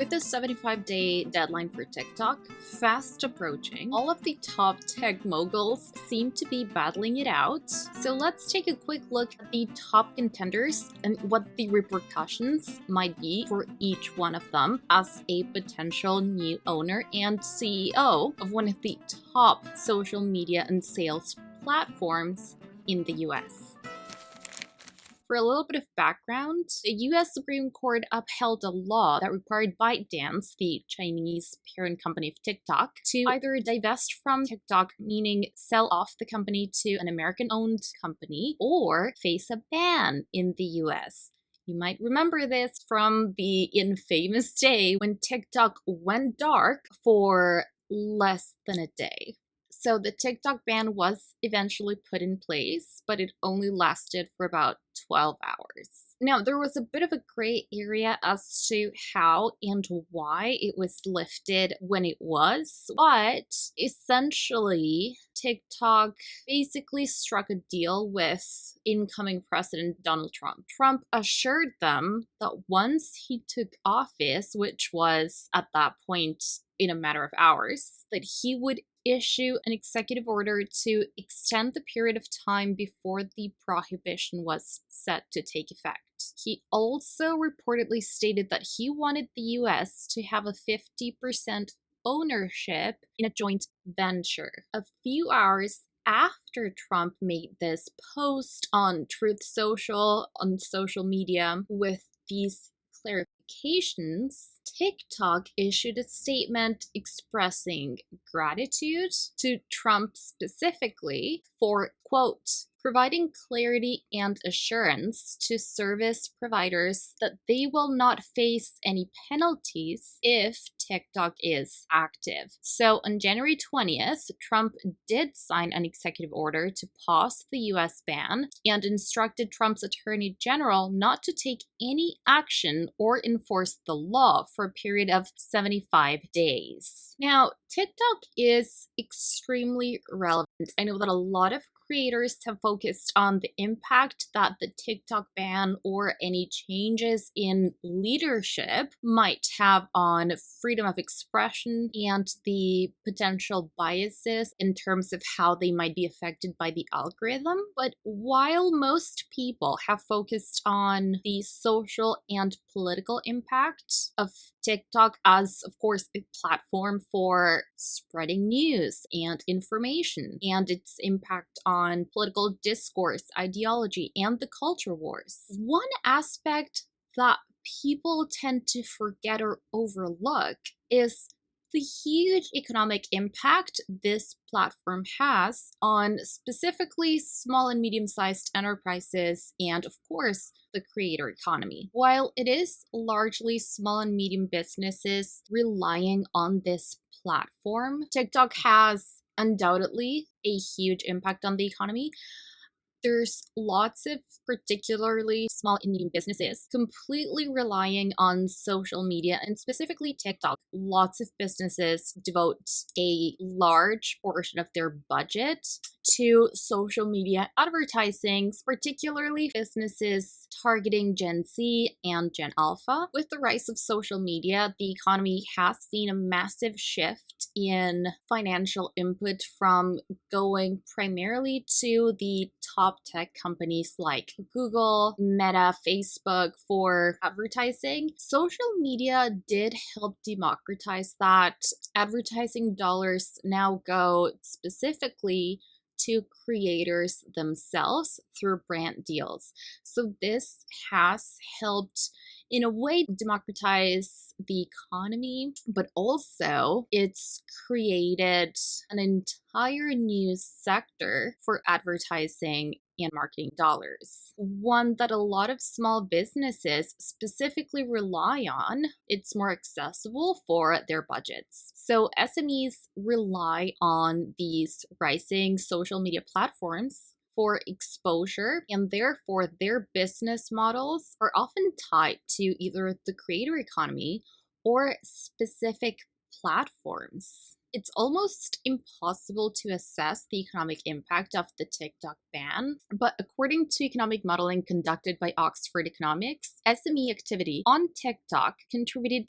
With the 75-day deadline for TikTok fast approaching, all of the top tech moguls seem to be battling it out. So let's take a quick look at the top contenders and what the repercussions might be for each one of them as a potential new owner and CEO of one of the top social media and sales platforms in the US. For a little bit of background, the US Supreme Court upheld a law that required ByteDance, the Chinese parent company of TikTok, to either divest from TikTok, meaning sell off the company to an American-owned company, or face a ban in the US. You might remember this from the infamous day when TikTok went dark for less than a day. So the TikTok ban was eventually put in place, but it only lasted for about 12 hours. Now, there was a bit of a gray area as to how and why it was lifted when it was, but essentially, TikTok basically struck a deal with incoming President Donald Trump. Trump assured them that once he took office, which was at that point in a matter of hours, that he would issue an executive order to extend the period of time before the prohibition was set to take effect. He also reportedly stated that he wanted the US to have a 50% ownership in a joint venture. A few hours after Trump made this post on Truth Social, on social media, with these clarifications, TikTok issued a statement expressing gratitude to Trump specifically for, quote, providing clarity and assurance to service providers that they will not face any penalties if TikTok is active. So on January 20th, Trump did sign an executive order to pause the US ban and instructed Trump's attorney general not to take any action or enforce the law for a period of 75 days. Now, TikTok is extremely relevant. I know that a lot of creators have focused on the impact that the TikTok ban or any changes in leadership might have on freedom of expression and the potential biases in terms of how they might be affected by the algorithm. But while most people have focused on the social and political impact of TikTok as, of course, a platform for spreading news and information and its impact on political discourse, ideology, and the culture wars, one aspect that people tend to forget or overlook is the huge economic impact this platform has on specifically small and medium-sized enterprises and, of course, the creator economy. While it is largely small and medium businesses relying on this platform, TikTok has undoubtedly a huge impact on the economy. There's lots of particularly small and medium businesses completely relying on social media and specifically TikTok. Lots of businesses devote a large portion of their budget to social media advertising, particularly businesses targeting Gen Z and Gen Alpha. With the rise of social media, the economy has seen a massive shift in financial input from going primarily to the top tech companies like Google, Meta, Facebook for advertising. Social media did help democratize that. Advertising dollars now go specifically to creators themselves through brand deals. So this has helped in a way democratize the economy, but also it's created an entire new sector for advertising and marketing dollars. One that a lot of small businesses specifically rely on. It's more accessible for their budgets. So SMEs rely on these rising social media platforms for exposure, and therefore their business models are often tied to either the creator economy or specific platforms. It's almost impossible to assess the economic impact of the TikTok ban, but according to economic modeling conducted by Oxford Economics, SME activity on TikTok contributed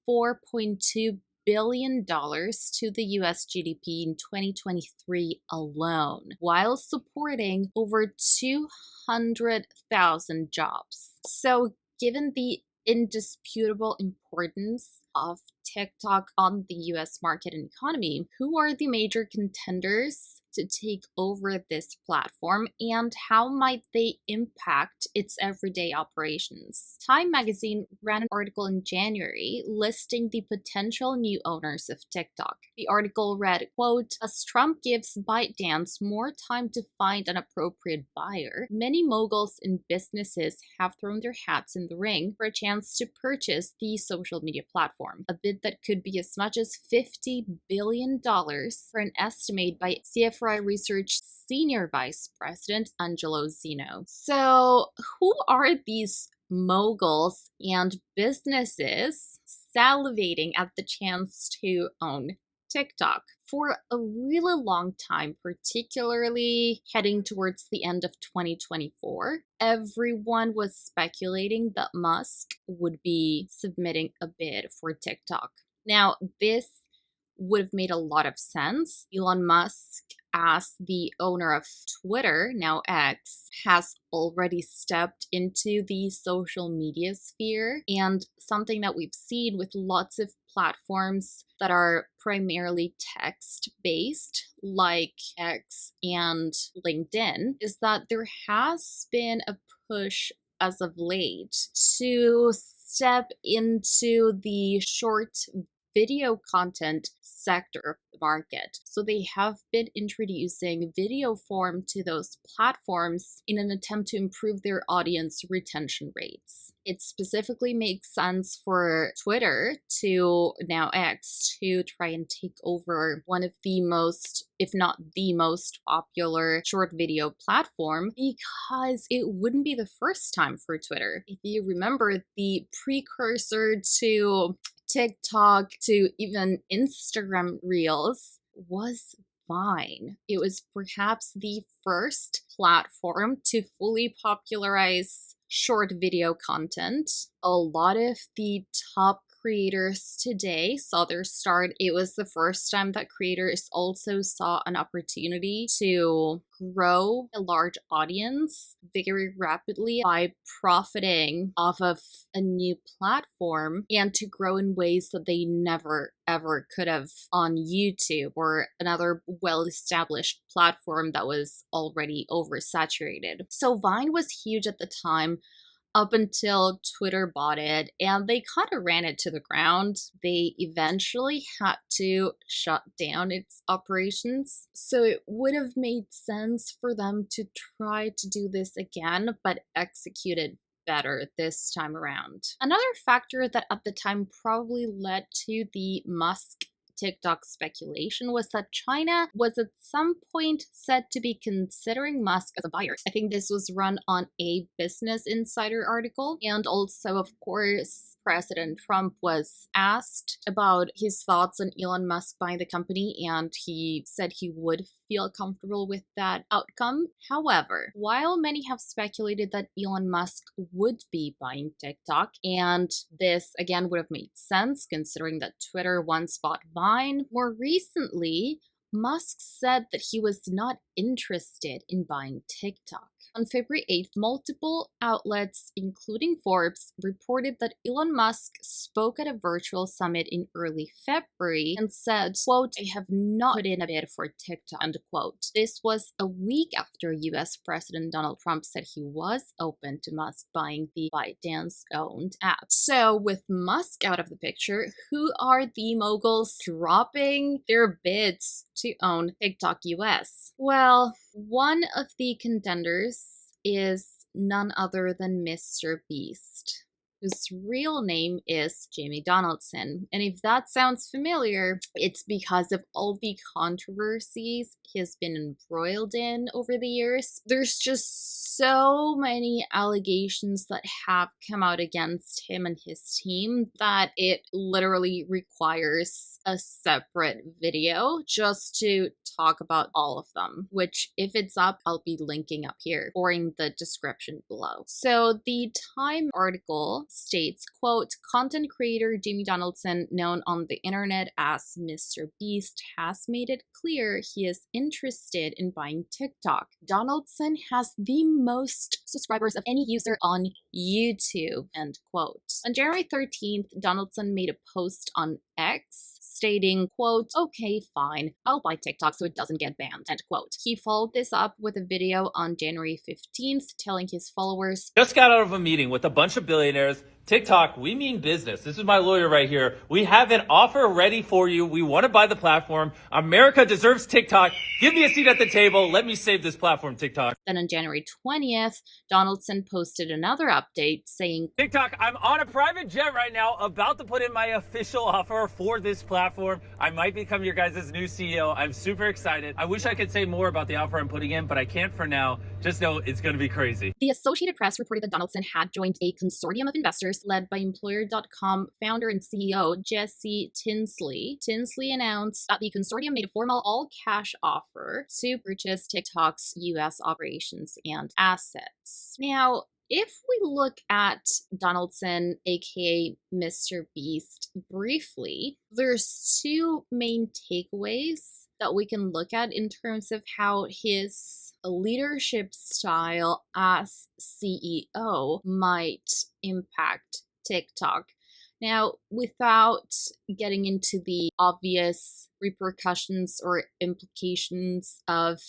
$4.2 billion to the US GDP in 2023 alone, while supporting over 200,000 jobs. So, given the indisputable importance of TikTok on the US market and economy, who are the major contenders to take over this platform, and how might they impact its everyday operations? Time magazine ran an article in January listing the potential new owners of TikTok. The article read, quote, "As Trump gives ByteDance more time to find an appropriate buyer, many moguls and businesses have thrown their hats in the ring for a chance to purchase the social media platform, a bid that could be as much as $50 billion for an estimate by CFRI Research Senior Vice President Angelo Zeno." So, who are these moguls and businesses salivating at the chance to own TikTok? For a really long time, particularly heading towards the end of 2024, everyone was speculating that Musk would be submitting a bid for TikTok. Now, this would have made a lot of sense. Elon Musk, as the owner of Twitter, now X, has already stepped into the social media sphere, and something that we've seen with lots of platforms that are primarily text-based, like X and LinkedIn, is that there has been a push as of late to step into the short video content sector of the market. So they have been introducing video form to those platforms in an attempt to improve their audience retention rates. It specifically makes sense for Twitter, to now X, to try and take over one of the most, if not the most popular short video platform, because it wouldn't be the first time for Twitter. If you remember, the precursor to TikTok, to even Instagram Reels, was Vine. It was perhaps the first platform to fully popularize short video content. A lot of the top creators today saw their start. It was the first time that creators also saw an opportunity to grow a large audience very rapidly by profiting off of a new platform, and to grow in ways that they never ever could have on YouTube or another well-established platform that was already oversaturated. So Vine was huge at the time, up until Twitter bought it, and they kind of ran it to the ground. They eventually had to shut down its operations, so it would have made sense for them to try to do this again, but execute it better this time around. Another factor that at the time probably led to the Musk TikTok speculation was that China was at some point said to be considering Musk as a buyer. I think this was run on a Business Insider article. And also, of course, President Trump was asked about his thoughts on Elon Musk buying the company, and he said he would feel comfortable with that outcome. However, while many have speculated that Elon Musk would be buying TikTok, and this again would have made sense considering that Twitter once bought Vine, more recently, Musk said that he was not interested in buying TikTok. On February 8th, multiple outlets, including Forbes, reported that Elon Musk spoke at a virtual summit in early February and said, quote, "I have not put in a bid for TikTok," end quote. This was a week after US President Donald Trump said he was open to Musk buying the ByteDance-owned app. So with Musk out of the picture, who are the moguls dropping their bids to own TikTok US? Well, one of the contenders is none other than MrBeast, whose real name is Jamie Donaldson. And if that sounds familiar, it's because of all the controversies he's been embroiled in over the years. There's just so many allegations that have come out against him and his team that it literally requires a separate video just to talk about all of them, which if it's up, I'll be linking up here or in the description below. So the Time article states, quote, content creator Jamie Donaldson, known on the internet as MrBeast, has made it clear he is interested in buying TikTok. Donaldson has the most subscribers of any user on YouTube, end quote. On January 13th, Donaldson made a post on X stating, quote, okay, fine, I'll buy TikTok so it doesn't get banned, end quote. He followed this up with a video on January 15th telling his followers, just got out of a meeting with a bunch of billionaires. TikTok, we mean business. This is my lawyer right here. We have an offer ready for you. We want to buy the platform. America deserves TikTok. Give me a seat at the table. Let me save this platform, TikTok. Then on January 20th, Donaldson posted another update saying, TikTok, I'm on a private jet right now, about to put in my official offer for this platform. I might become your guys' new CEO. I'm super excited. I wish I could say more about the offer I'm putting in, but I can't for now. Just know it's going to be crazy. The Associated Press reported that Donaldson had joined a consortium of investors led by Employer.com founder and CEO Jesse Tinsley. Tinsley announced that the consortium made a formal all-cash offer to purchase TikTok's U.S. operations and assets. Now, if we look at Donaldson, aka MrBeast, briefly, there's two main takeaways that we can look at in terms of how his leadership style as CEO might impact TikTok. Now, without getting into the obvious repercussions or implications of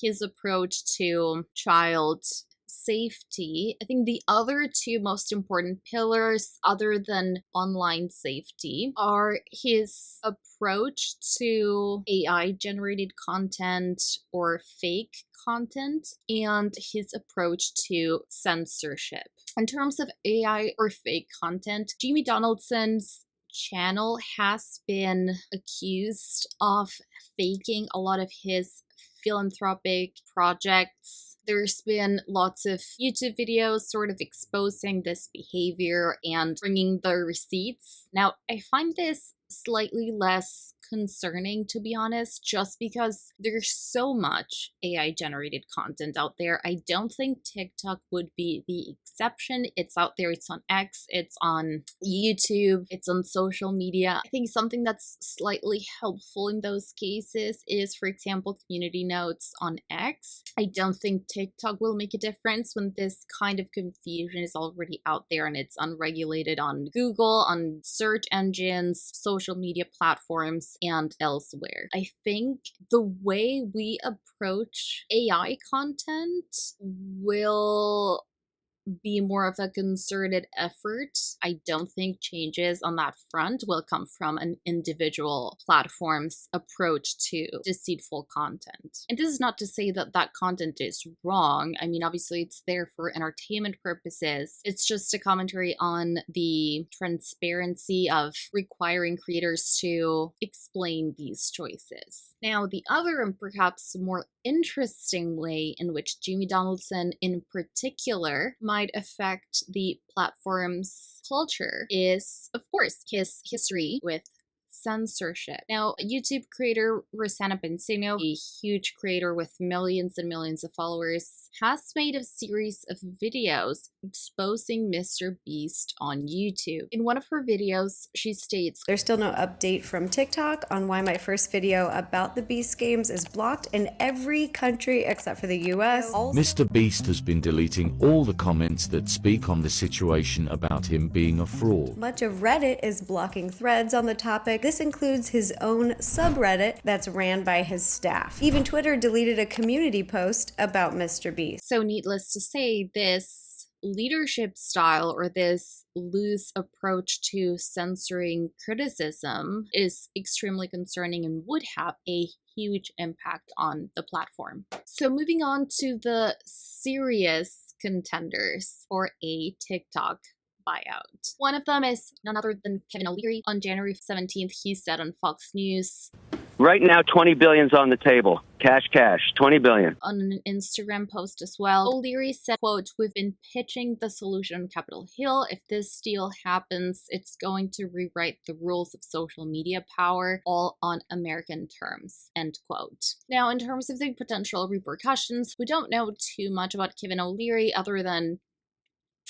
his approach to child safety, I think the other two most important pillars, other than online safety, are his approach to AI-generated content or fake content and his approach to censorship. In terms of AI or fake content, Jamie Donaldson's channel has been accused of faking a lot of his philanthropic projects. There's been lots of YouTube videos sort of exposing this behavior and bringing the receipts. Now, I find this slightly less concerning, to be honest, just because there's so much AI-generated content out there. I don't think TikTok would be the exception. It's out there, it's on X, it's on YouTube, it's on social media. I think something that's slightly helpful in those cases is, for example, community notes on X. I don't think TikTok will make a difference when this kind of confusion is already out there and it's unregulated on Google, on search engines, social media platforms, and elsewhere. I think the way we approach AI content will be more of a concerted effort. I don't think changes on that front will come from an individual platform's approach to deceitful content. And this is not to say that that content is wrong. I mean, obviously it's there for entertainment purposes. It's just a commentary on the transparency of requiring creators to explain these choices. Now, the other and perhaps more interesting way in which Jamie Donaldson in particular might affect the platform's culture is, of course, his history with censorship. Now, YouTube creator Rosanna Benzino, a huge creator with millions and millions of followers, has made a series of videos exposing MrBeast on YouTube. In one of her videos, she states, "There's still no update from TikTok on why my first video about the Beast games is blocked in every country except for the US. MrBeast has been deleting all the comments that speak on the situation about him being a fraud. Much of Reddit is blocking threads on the topic. This includes his own subreddit that's ran by his staff. Even Twitter deleted a community post about MrBeast. So needless to say, this leadership style or this loose approach to censoring criticism is extremely concerning and would have a huge impact on the platform. So moving on to the serious contenders for a TikTok buyout. One of them is none other than Kevin O'Leary. On January 17th, he said on Fox News, "Right now, 20 billion's on the table. Cash, 20 billion. On an Instagram post as well, O'Leary said, quote, "We've been pitching the solution on Capitol Hill. If this deal happens, it's going to rewrite the rules of social media power, all on American terms," end quote. Now, in terms of the potential repercussions, we don't know too much about Kevin O'Leary other than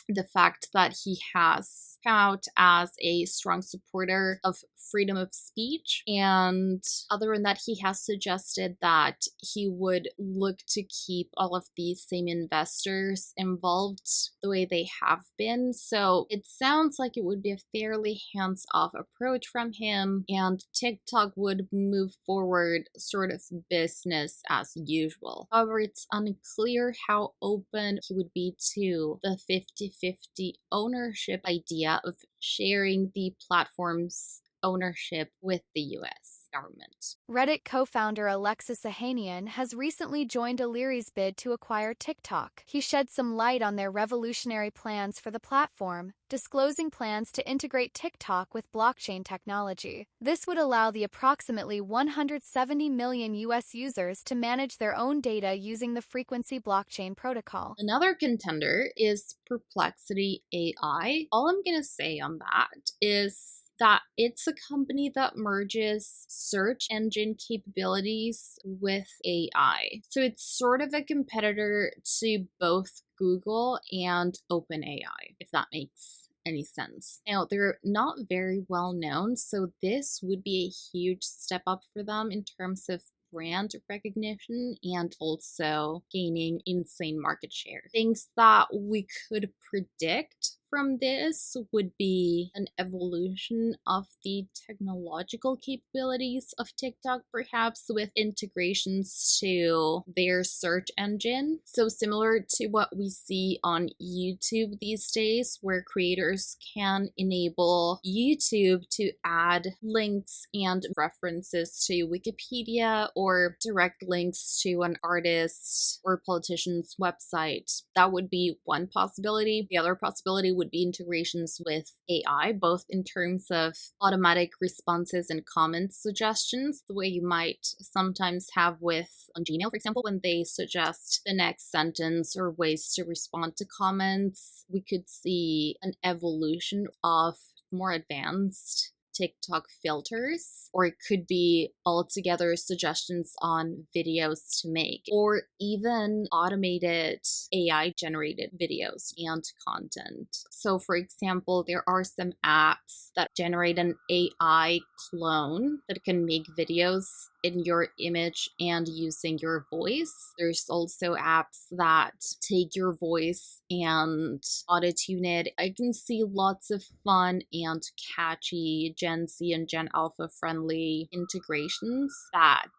the fact that he has come out as a strong supporter of freedom of speech. And other than that, he has suggested that he would look to keep all of these same investors involved the way they have been. So it sounds like it would be a fairly hands-off approach from him, and TikTok would move forward sort of business as usual. However, it's unclear how open he would be to the 50-50 ownership idea of sharing the platform's ownership with the US government. Reddit co-founder Alexis Ohanian has recently joined O'Leary's bid to acquire TikTok. He shed some light on their revolutionary plans for the platform, disclosing plans to integrate TikTok with blockchain technology. This would allow the approximately 170 million US users to manage their own data using the frequency blockchain protocol. Another contender is Perplexity AI. All I'm gonna say on that is that it's a company that merges search engine capabilities with AI. So it's sort of a competitor to both Google and OpenAI, if that makes any sense. Now, they're not very well known, so this would be a huge step up for them in terms of brand recognition and also gaining insane market share. Things that we could predict from this would be an evolution of the technological capabilities of TikTok, perhaps with integrations to their search engine. So similar to what we see on YouTube these days, where creators can enable YouTube to add links and references to Wikipedia or direct links to an artist or politician's website. That would be one possibility. The other possibility would be integrations with AI, both in terms of automatic responses and comment suggestions, the way you might sometimes have with on Gmail, for example, when they suggest the next sentence or ways to respond to comments. We could see an evolution of more advanced TikTok filters, or it could be altogether suggestions on videos to make, or even automated AI generated videos and content. So for example, there are some apps that generate an AI clone that can make videos in your image and using your voice. There's also apps that take your voice and auto-tune it. I can see lots of fun and catchy Gen Z and Gen Alpha friendly integrations that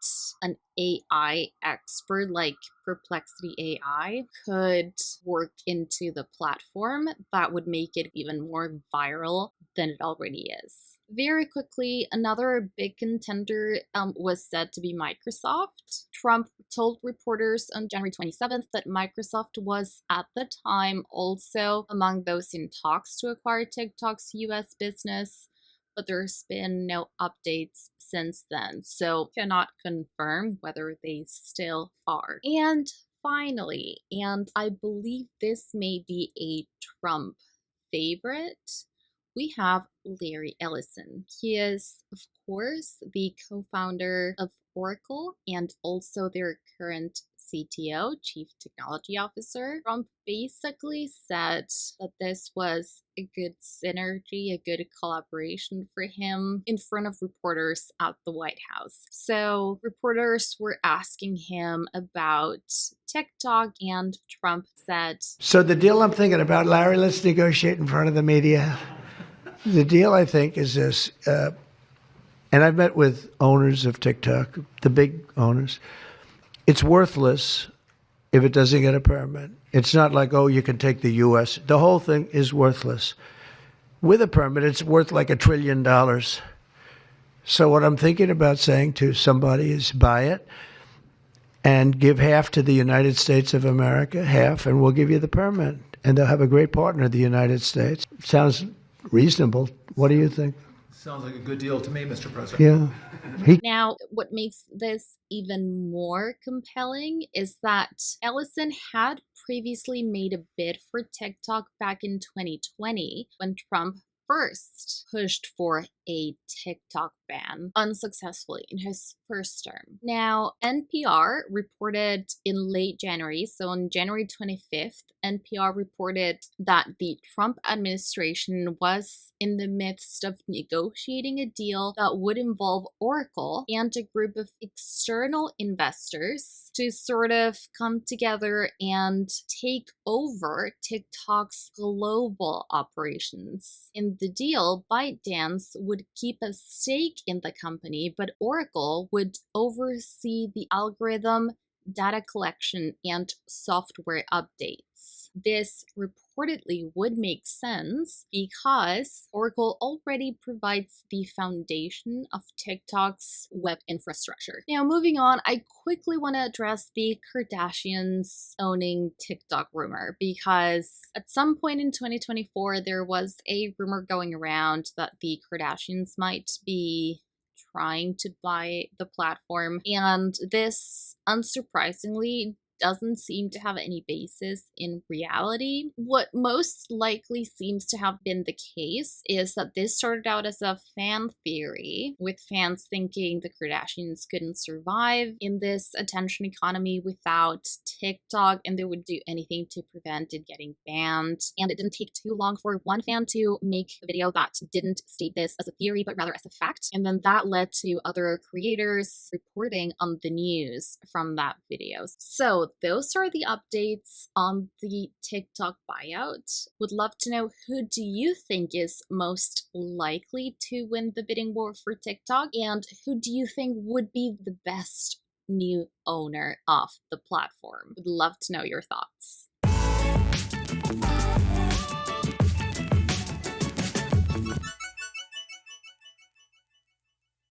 an AI expert like Perplexity AI could work into the platform that would make it even more viral than it already is. Very quickly, another big contender was said to be Microsoft. Trump told reporters on January 27th that Microsoft was at the time also among those in talks to acquire TikTok's US business, but there's been no updates since then, so cannot confirm whether they still are. And finally, and I believe this may be a Trump favorite, we have Larry Ellison. He is, of course, the co-founder of Oracle and also their current CTO, Chief Technology Officer. Trump basically said that this was a good synergy, a good collaboration for him in front of reporters at the White House. So reporters were asking him about TikTok, and Trump said, "So the deal I'm thinking about, Larry, let's negotiate in front of the media. The deal, I think, is this, and I've met with owners of TikTok, the big owners. It's worthless if it doesn't get a permit. It's not like, oh, you can take the U.S. The whole thing is worthless. With a permit, it's worth like $1 trillion. So what I'm thinking about saying to somebody is buy it and give half to the United States of America, half, and we'll give you the permit. And they'll have a great partner, the United States. Sounds reasonable. What do you think? Sounds like a good deal to me, Mr. President. Yeah. Now, what makes this even more compelling is that Ellison had previously made a bid for TikTok back in 2020 when Trump first pushed for a TikTok ban unsuccessfully in his first term. Now, NPR reported in late January, so on January 25th, NPR reported that the Trump administration was in the midst of negotiating a deal that would involve Oracle and a group of external investors to sort of come together and take over TikTok's global operations. In the deal, ByteDance would keep a stake in the company, but Oracle would oversee the algorithm, data collection, and software updates. This reportedly would make sense because Oracle already provides the foundation of TikTok's web infrastructure. Now, moving on, I quickly want to address the Kardashians owning TikTok rumor, because at some point in 2024, there was a rumor going around that the Kardashians might be trying to buy the platform, and this, unsurprisingly, doesn't seem to have any basis in reality. What most likely seems to have been the case is that this started out as a fan theory, with fans thinking the Kardashians couldn't survive in this attention economy without TikTok, and they would do anything to prevent it getting banned. And it didn't take too long for one fan to make a video that didn't state this as a theory, but rather as a fact. And then that led to other creators reporting on the news from that video. So those are the updates on the TikTok buyout. Would love to know, who do you think is most likely to win the bidding war for TikTok? And who do you think would be the best new owner of the platform? Would love to know your thoughts.